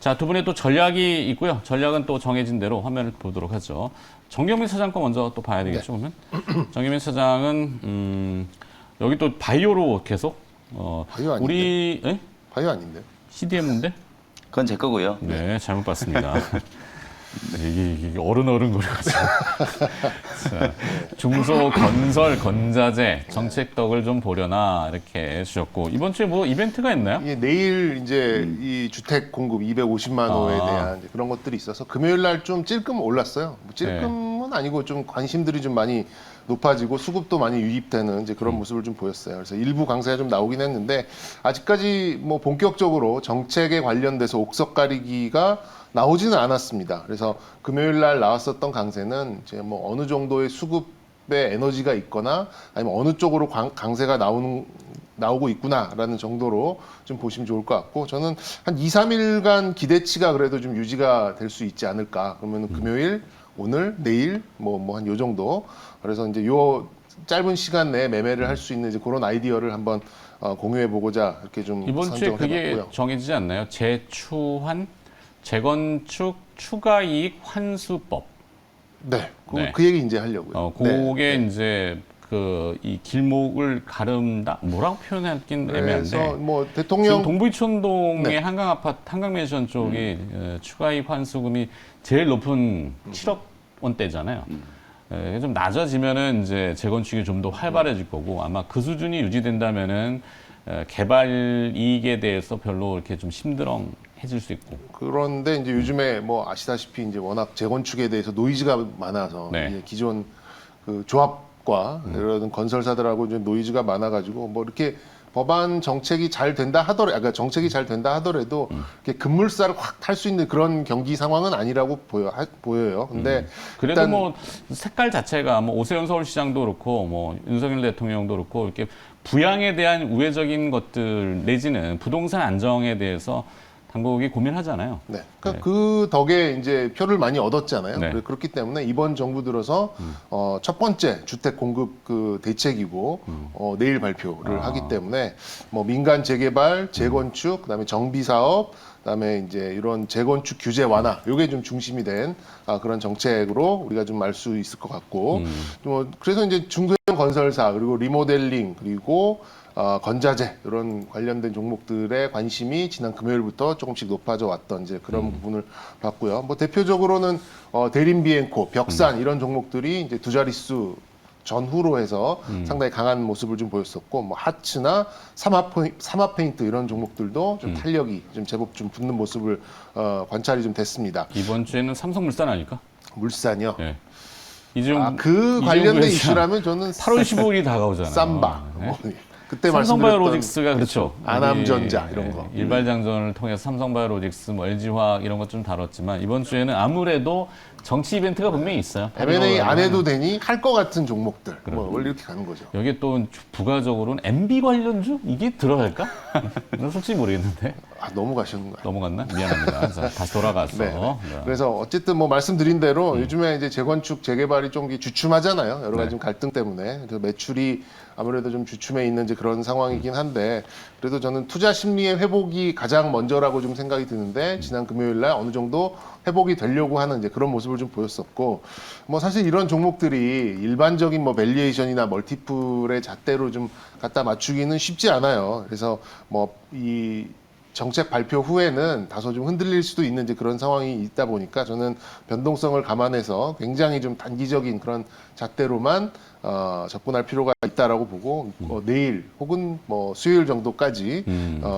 자, 두 분의 또 전략이 있고요. 전략은 또 정해진 대로 화면을 보도록 하죠. 정경민 사장 거 먼저 또 봐야 되겠죠, 그러면? 정경민 사장은 여기 또 바이오로 계속 바이오 아닌데? 우리 바이오 아닌데? CDM인데? 그건 제 거고요. 네, 잘못 봤습니다. 이게 어른거려가지고. 자, 중소건설 건자재 정책덕을 좀 보려나 이렇게 해주셨고, 이번 주에 뭐 이벤트가 있나요? 예, 내일 이제 이 주택 공급 250만 호에 대한 이제 그런 것들이 있어서 금요일 날 좀 찔끔 올랐어요. 뭐 찔끔은 아니고 좀 관심들이 좀 많이 높아지고 수급도 많이 유입되는 이제 그런 모습을 좀 보였어요. 그래서 일부 강세가 좀 나오긴 했는데 아직까지 뭐 본격적으로 정책에 관련돼서 옥석 가리기가 나오지는 않았습니다. 그래서 금요일 날 나왔었던 강세는 이제 뭐 어느 정도의 수급의 에너지가 있거나 아니면 어느 쪽으로 강세가 나오고 있구나라는 정도로 좀 보시면 좋을 것 같고, 저는 한 2, 3일간 기대치가 그래도 좀 유지가 될 수 있지 않을까. 그러면 금요일, 오늘, 내일 뭐 한 요 정도. 그래서 이제 요 짧은 시간 내에 매매를 할 수 있는 이제 그런 아이디어를 한번 공유해 보고자 이렇게 좀 이번 주에 선정을 그게 해봤고요. 정해지지 않나요? 재건축 추가이익 환수법. 네, 네. 그 얘기 이제 하려고요. 그게 네. 이제 이 길목을 가른다 뭐라고 표현하긴 그래서 애매한데. 뭐 지금 대통령 동부이촌동의 네. 한강 아파트, 한강맨션 쪽이 추가이익 환수금이 제일 높은 7억 원대잖아요. 좀 낮아지면은 이제 재건축이 좀 더 활발해질 거고, 아마 그 수준이 유지된다면은 개발 이익에 대해서 별로 이렇게 좀 심드렁해질 수 있고. 그런데 이제 요즘에 뭐 아시다시피 이제 워낙 재건축에 대해서 노이즈가 많아서 네. 이제 기존 그 조합과 이런 건설사들하고 이제 노이즈가 많아가지고 뭐 이렇게 법안 정책이 잘 된다 하더라도, 그러니까 정책이 잘 된다 하더라도 이렇게 급물살을 확 탈 수 있는 그런 경기 상황은 아니라고 보여요. 근데 그래도 일단 뭐 색깔 자체가 뭐 오세훈 서울시장도 그렇고 뭐 윤석열 대통령도 그렇고 이렇게 부양에 대한 우회적인 것들 내지는 부동산 안정에 대해서 당국이 고민하잖아요. 네. 그러니까 그 덕에 이제 표를 많이 얻었잖아요. 네. 그렇기 때문에 이번 정부 들어서 첫 번째 주택 공급 그 대책이고 내일 발표를 하기 때문에 뭐 민간 재개발, 재건축, 그다음에 정비 사업, 그다음에 이제 이런 재건축 규제 완화, 요게 좀 중심이 된 그런 정책으로 우리가 좀 알 수 있을 것 같고, 뭐 그래서 이제 중소형 건설사 그리고 리모델링 그리고 건자재 이런 관련된 종목들의 관심이 지난 금요일부터 조금씩 높아져 왔던 이제 그런 부분을 봤고요. 뭐 대표적으로는 대림비엔코, 벽산 이런 종목들이 이제 두 자릿수 전후로 해서 상당히 강한 모습을 좀 보였었고, 뭐 하츠나 삼합페인트 이런 종목들도 좀 탄력이 좀 제법 좀 붙는 모습을 관찰이 좀 됐습니다. 이번 주에는 삼성물산 아닐까? 물산이요. 네. 이재용 그 관련된 이슈라면 저는 8월 15일이 다가오잖아요. 삼바. 네. 뭐 그때 삼성바이오로직스가 그렇죠. 아남전자 우리, 이런 거. 일발장전을 통해서 삼성바이오로직스, 뭐 LG화학 이런 것 좀 다뤘지만 이번 주에는 아무래도 정치 이벤트가 분명히 있어요. M&A 안 해도 되니 할 것 같은 종목들. 뭐 원래 이렇게 가는 거죠. 여기에 또 부가적으로는 MB 관련주 이게 들어갈까? 난 솔직히 모르겠는데. 너무 가시는 거예요. 넘어갔나? 미안합니다. 자, 다시 돌아가서. 네. 그래서 어쨌든 뭐 말씀드린 대로 요즘에 이제 재건축 재개발이 좀 주춤하잖아요. 여러 가지 좀 갈등 때문에. 그래서 매출이 아무래도 좀 주춤해 있는 이제 그런 상황이긴 한데, 그래도 저는 투자 심리의 회복이 가장 먼저라고 좀 생각이 드는데, 지난 금요일 날 어느 정도 회복이 되려고 하는 이제 그런 모습을 좀 보였었고, 뭐 사실 이런 종목들이 일반적인 뭐 밸류에이션이나 멀티플의 잣대로 좀 갖다 맞추기는 쉽지 않아요. 그래서 뭐 이 정책 발표 후에는 다소 좀 흔들릴 수도 있는 이제 그런 상황이 있다 보니까 저는 변동성을 감안해서 굉장히 좀 단기적인 그런 잣대로만 접근할 필요가 있다라고 보고, 내일 혹은 뭐 수요일 정도까지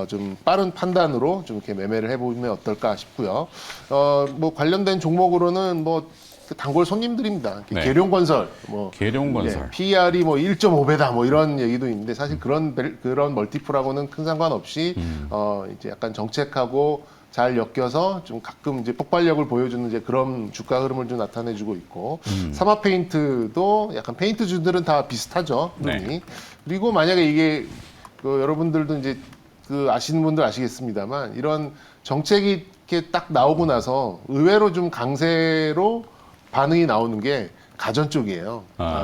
좀 빠른 판단으로 좀 이렇게 매매를 해보면 어떨까 싶고요. 뭐 관련된 종목으로는 뭐 단골 손님들입니다. 네. 계룡건설, 뭐 계룡건설. PER이 뭐 1.5배다 뭐 이런 얘기도 있는데, 사실 그런 멀티플하고는 큰 상관없이 이제 약간 정책하고 잘 엮여서 좀 가끔 이제 폭발력을 보여주는 이제 그런 주가 흐름을 좀 나타내주고 있고, 삼합페인트도 약간 페인트주들은 다 비슷하죠. 흐름이. 네. 그리고 만약에 이게 여러분들도 이제 아시는 분들 아시겠습니다만, 이런 정책이 이렇게 딱 나오고 나서 의외로 좀 강세로 반응이 나오는 게 가전 쪽이에요.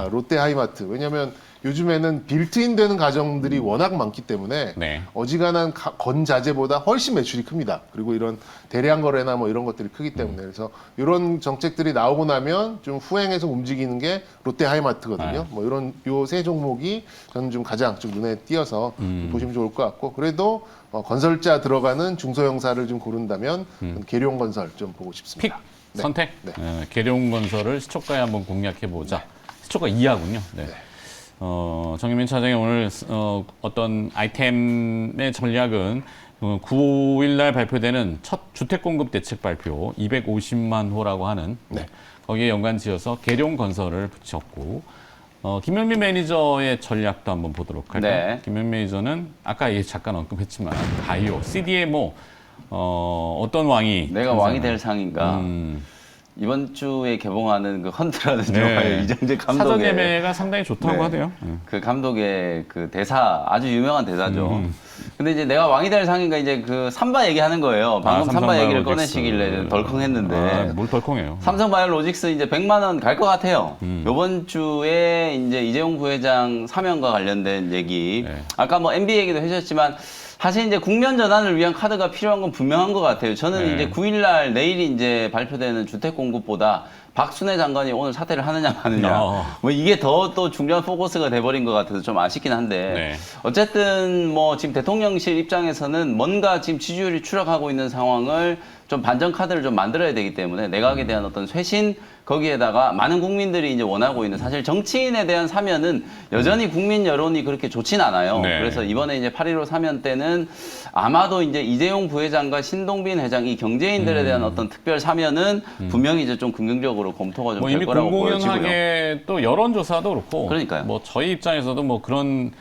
롯데 하이마트. 왜냐하면 요즘에는 빌트인 되는 가정들이 워낙 많기 때문에 네. 어지간한 건자재보다 훨씬 매출이 큽니다. 그리고 이런 대량 거래나 뭐 이런 것들이 크기 때문에 그래서 이런 정책들이 나오고 나면 좀 후행해서 움직이는 게 롯데 하이마트거든요. 뭐 이런 요 세 종목이 저는 좀 가장 좀 눈에 띄어서 보시면 좋을 것 같고 그래도 건설자 들어가는 중소형사를 좀 고른다면 계룡건설 좀 보고 픽 싶습니다. 네. 선택. 네. 계룡건설을 시초가에 한번 공략해 보자. 시초가 2하군요. 네. 정유민 차장이 오늘 어떤 아이템의 전략은 9일 날 발표되는 첫 주택 공급 대책 발표 250만 호라고 하는 거기에 연관지어서 계룡건설을 붙였고 김명민 매니저의 전략도 한번 보도록 할까요? 네. 김명민 매니저는 아까 잠깐 언급했지만 바이오, CDMO 어떤 왕이 내가 왕이 될 상인가. 이번 주에 개봉하는 그 헌트라는 네. 영화의 이정재 사전 감독의 예매가 상당히 좋다고 네. 하네요. 그 감독의 그 대사 아주 유명한 대사죠. 근데 이제 내가 왕이 될 상인가 이제 그 삼바 얘기하는 거예요. 방금 삼바 얘기를 꺼내시길래 덜컹했는데. 뭘 덜컹해요? 삼성바이오로직스 이제 100만 원 갈 것 같아요. 이번 주에 이제 이재용 부회장 사면과 관련된 얘기. 네. 아까 뭐 MB 얘기도 해주셨지만 사실 이제 국면 전환을 위한 카드가 필요한 건 분명한 것 같아요. 저는 네. 이제 9일날 내일이 이제 발표되는 주택 공급보다 박순애 장관이 오늘 사퇴를 하느냐 마느냐 뭐 이게 더 또 중요한 포커스가 돼버린 것 같아서 좀 아쉽긴 한데 네. 어쨌든 뭐 지금 대통령실 입장에서는 뭔가 지금 지지율이 추락하고 있는 상황을 좀 반전 카드를 좀 만들어야 되기 때문에 내각에 대한 어떤 쇄신 거기에다가 많은 국민들이 이제 원하고 있는 사실 정치인에 대한 사면은 여전히 국민 여론이 그렇게 좋진 않아요. 네. 그래서 이번에 이제 8.15 사면 때는 아마도 이제 이재용 부회장과 신동빈 회장 이 경제인들에 대한 어떤 특별 사면은 분명히 이제 좀 긍정적으로 검토가 좀 뭐 될 이미 거라고 보여지고요. 공공연하게 또 여론조사도 그렇고, 그러니까요. 뭐 저희 입장에서도 뭐 그런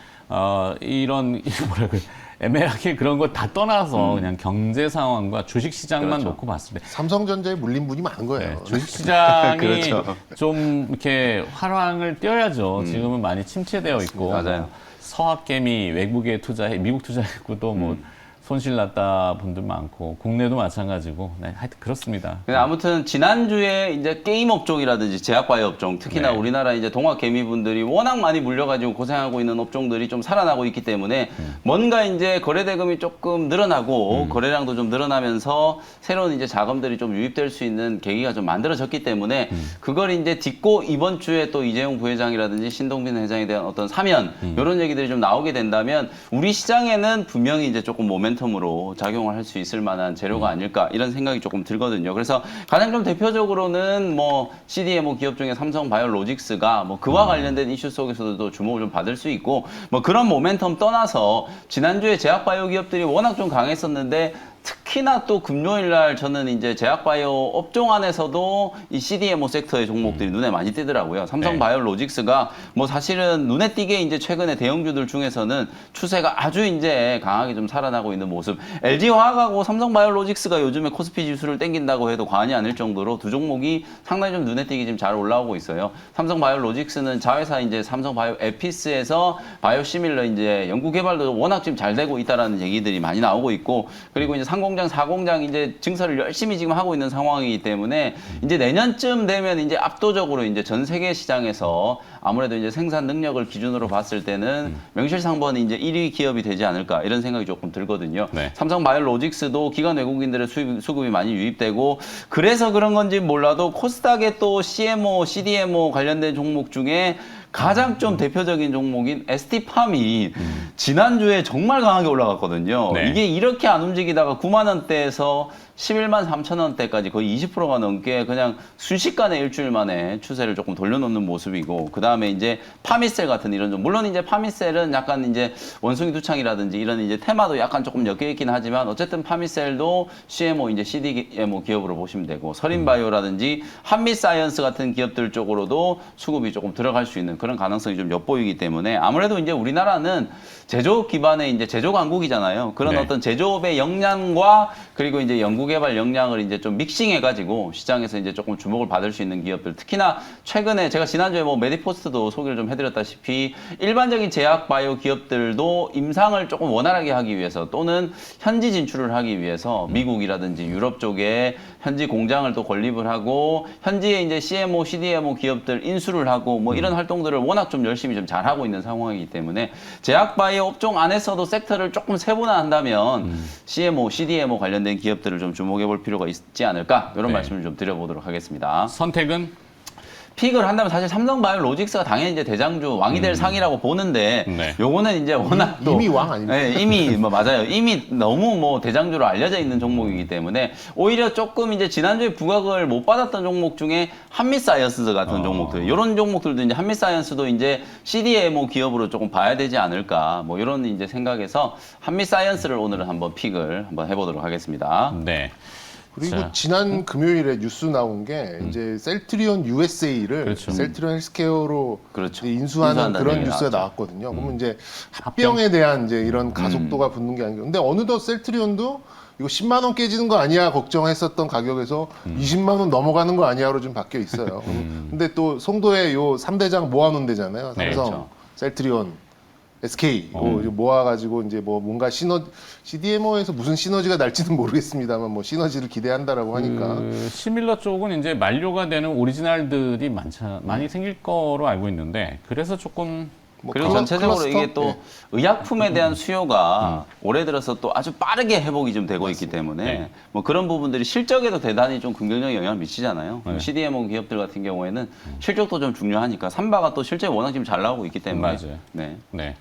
이런 뭐랄까 애매하게 그런 거 다 떠나서 그냥 경제 상황과 주식 시장만 그렇죠. 놓고 봤을 때 삼성전자에 물린 분이 많은 거예요. 주식 시장이 그렇죠. 좀 이렇게 화랑을 띄어야죠. 지금은 많이 침체되어 있고 맞아요. 서학개미 외국에 투자해 미국 투자했고도 뭐 손실 났다 분들 많고 국내도 마찬가지고 네, 하여튼 그렇습니다. 근데 아무튼 지난주에 이제 게임 업종이라든지 제약바이오 업종 특히나 네. 우리나라 이제 동학 개미분들이 워낙 많이 물려가지고 고생하고 있는 업종들이 좀 살아나고 있기 때문에 뭔가 이제 거래 대금이 조금 늘어나고 거래량도 좀 늘어나면서 새로운 이제 자금들이 좀 유입될 수 있는 계기가 좀 만들어졌기 때문에 그걸 이제 딛고 이번 주에 또 이재용 부회장이라든지 신동빈 회장에 대한 어떤 사면 이런 얘기들이 좀 나오게 된다면 우리 시장에는 분명히 이제 조금 모멘텀으로 작용을 할 수 있을 만한 재료가 아닐까 이런 생각이 조금 들거든요. 그래서 가장 좀 대표적으로는 뭐 CDMO 기업 중에 삼성바이오로직스가 뭐 그와 관련된 이슈 속에서도 주목을 좀 받을 수 있고 뭐 그런 모멘텀 떠나서 지난주에 제약바이오 기업들이 워낙 좀 강했었는데 특히나 또 금요일 날 저는 이제 제약바이오 업종 안에서도 이 CDMO 섹터의 종목들이 눈에 많이 띄더라고요. 삼성바이오로직스가 뭐 사실은 눈에 띄게 이제 최근에 대형주들 중에서는 추세가 아주 이제 강하게 좀 살아나고 있는 모습. LG화학하고 삼성바이오로직스가 요즘에 코스피 지수를 땡긴다고 해도 과언이 아닐 정도로 두 종목이 상당히 좀 눈에 띄게 지금 잘 올라오고 있어요. 삼성바이오로직스는 자회사 이제 삼성바이오 에피스에서 바이오시밀러 이제 연구 개발도 워낙 지금 잘 되고 있다라는 얘기들이 많이 나오고 있고 그리고 이제 상공장, 사공장 이제 증설을 열심히 지금 하고 있는 상황이기 때문에 이제 내년쯤 되면 이제 압도적으로 이제 전 세계 시장에서 아무래도 이제 생산 능력을 기준으로 봤을 때는 명실상부한 이제 1위 기업이 되지 않을까 이런 생각이 조금 들거든요. 네. 삼성바이오로직스도 기관 외국인들의 수급이 많이 유입되고 그래서 그런 건지 몰라도 코스닥의 또 CMO, CDMO 관련된 종목 중에 가장 좀 대표적인 종목인 ST팜이 지난주에 정말 강하게 올라갔거든요. 네. 이게 이렇게 안 움직이다가 9만 원대에서 11만 3천 원대까지 거의 20%가 넘게 그냥 순식간에 일주일 만에 추세를 조금 돌려놓는 모습이고 그 다음에 이제 파미셀 같은 이런 좀 물론 이제 파미셀은 약간 이제 원숭이 두창이라든지 이런 이제 테마도 약간 조금 엮여 있긴 하지만 어쨌든 파미셀도 CMO 이제 CDMO 기업으로 보시면 되고 서린바이오라든지 한미사이언스 같은 기업들 쪽으로도 수급이 조금 들어갈 수 있는 그런 가능성이 좀 엿보이기 때문에 아무래도 이제 우리나라는 제조업 기반의 이제 제조 강국이잖아요. 그런 네. 어떤 제조업의 역량과 그리고 이제 연구 연구개발 역량을 이제 좀 믹싱해가지고 시장에서 이제 조금 주목을 받을 수 있는 기업들, 특히나 최근에 제가 지난주에 뭐 메디포스트도 소개를 좀 해드렸다시피 일반적인 제약 바이오 기업들도 임상을 조금 원활하게 하기 위해서 또는 현지 진출을 하기 위해서 미국이라든지 유럽 쪽에 현지 공장을 또 건립을 하고 현지에 이제 CMO, CDMO 기업들 인수를 하고 뭐 이런 활동들을 워낙 좀 열심히 좀 잘하고 있는 상황이기 때문에 제약 바이오 업종 안에서도 섹터를 조금 세분화한다면 CMO, CDMO 관련된 기업들을 좀 주목해 볼 필요가 있지 않을까 이런 네. 말씀을 좀 드려보도록 하겠습니다. 선택은 픽을 한다면 사실 삼성바이오로직스가 당연히 이제 대장주 왕이 될 상이라고 보는데 네. 요거는 이제 워낙 또 이미 왕 아닙니까? 네, 이미 뭐 맞아요. 이미 너무 뭐 대장주로 알려져 있는 종목이기 때문에 오히려 조금 이제 지난주에 부각을 못 받았던 종목 중에 한미사이언스 같은 종목들 이런 종목들도 이제 한미사이언스도 이제 CDMO 기업으로 조금 봐야 되지 않을까 뭐 이런 이제 생각에서 한미사이언스를 오늘은 한번 픽을 한번 해보도록 하겠습니다. 네. 그리고 자. 지난 금요일에 뉴스 나온 게 이제 셀트리온 USA를 그렇죠. 셀트리온 헬스케어로 그렇죠. 이제 인수하는 인수한다는 그런 얘기가 뉴스가 나왔죠. 나왔거든요. 그러면 이제 합병에 대한 이제 이런 가속도가 붙는 게 아니고, 근데 어느덧 셀트리온도 이거 10만 원 깨지는 거 아니야 걱정했었던 가격에서 20만 원 넘어가는 거 아니야로 좀 바뀌어 있어요. 근데 또 송도에 요 3대장 모아놓은 데잖아요. 네, 삼성, 그렇죠. 셀트리온, SK 이거 모아가지고 이제 뭐 뭔가 CDMO에서 무슨 시너지가 날지는 모르겠습니다만 뭐 시너지를 기대한다라고 하니까 시밀러 쪽은 이제 만료가 되는 오리지널들이 많이 생길 거로 알고 있는데 그래서 조금 뭐 그리고 전체적으로 클러스터? 이게 또 예. 의약품에 대한 수요가 올해 들어서 또 아주 빠르게 회복이 좀 되고 있기 때문에 네. 뭐 그런 부분들이 실적에도 대단히 좀 긍정적인 영향을 미치잖아요. CDMO 기업들 같은 경우에는 실적도 좀 중요하니까 삼바가 또 실적이 워낙 지금 잘 나오고 있기 때문에 맞아요. 네. 네.